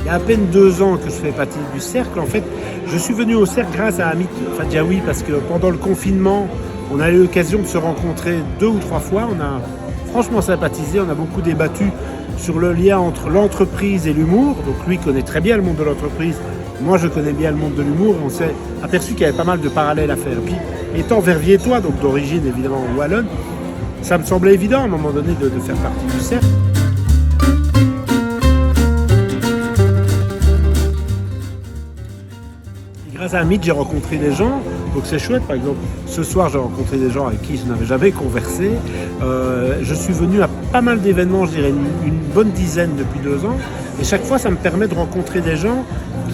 y a à peine 2 ans que je fais partie du cercle. En fait, je suis venu au cercle grâce à Amit Fadjaoui parce que pendant le confinement, on a eu l'occasion de se rencontrer 2 ou 3 fois. On a franchement sympathisé, on a beaucoup débattu sur le lien entre l'entreprise et l'humour. Donc lui connaît très bien le monde de l'entreprise. Moi, je connais bien le monde de l'humour. On s'est aperçu qu'il y avait pas mal de parallèles à faire. Et puis, étant verviétois, donc d'origine évidemment wallonne, ça me semblait évident à un moment donné de faire partie du cercle. Grâce à Amit, j'ai rencontré des gens, donc c'est chouette. Par exemple, ce soir, j'ai rencontré des gens avec qui je n'avais jamais conversé. Je suis venu à pas mal d'événements, je dirais une bonne dizaine depuis 2 ans. Et chaque fois, ça me permet de rencontrer des gens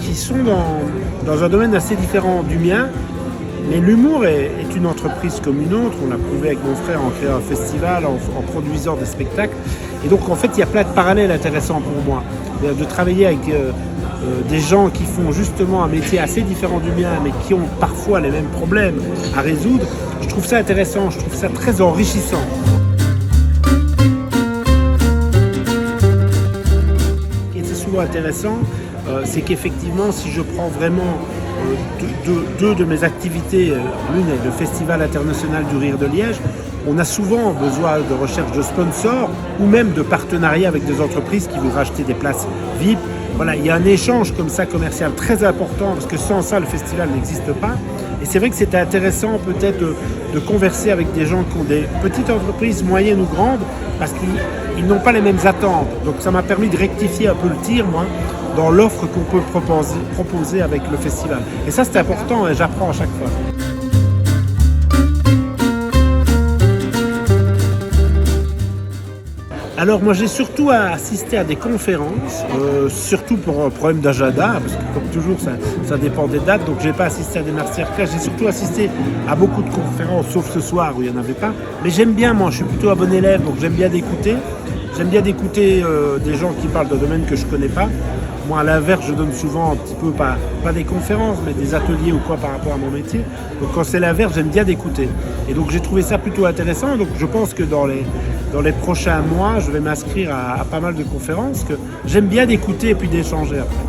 qui sont dans un domaine assez différent du mien. Mais l'humour est une entreprise comme une autre. On l'a prouvé avec mon frère en créant un festival, en produisant des spectacles. Et donc, en fait, il y a plein de parallèles intéressants pour moi. De travailler avec des gens qui font justement un métier assez différent du mien, mais qui ont parfois les mêmes problèmes à résoudre. Je trouve ça intéressant, je trouve ça très enrichissant. Et c'est souvent intéressant, c'est qu'effectivement, si je prends vraiment deux de mes activités, l'une est le Festival international du rire de Liège, on a souvent besoin de recherche de sponsors ou même de partenariats avec des entreprises qui vont racheter des places VIP. Voilà, il y a un échange comme ça commercial très important parce que sans ça, le festival n'existe pas. Et c'est vrai que c'était intéressant peut-être de converser avec des gens qui ont des petites entreprises, moyennes ou grandes, parce qu'ils n'ont pas les mêmes attentes. Donc ça m'a permis de rectifier un peu le tir, moi, dans l'offre qu'on peut proposer avec le festival. Et ça, c'est important et j'apprends à chaque fois. Alors moi j'ai surtout assisté à des conférences, surtout pour un problème d'agenda, parce que comme toujours ça dépend des dates, donc j'ai pas assisté à des masterclass, j'ai surtout assisté à beaucoup de conférences, sauf ce soir où il n'y en avait pas. Mais j'aime bien, moi je suis plutôt un bon élève, donc j'aime bien d'écouter. J'aime bien d'écouter des gens qui parlent d'un domaine que je ne connais pas. Moi, à l'inverse, je donne souvent un petit peu, pas des conférences, mais des ateliers ou quoi par rapport à mon métier. Donc quand c'est l'inverse, j'aime bien d'écouter. Et donc j'ai trouvé ça plutôt intéressant. Donc je pense que dans les prochains mois, je vais m'inscrire à pas mal de conférences que j'aime bien d'écouter et puis d'échanger après.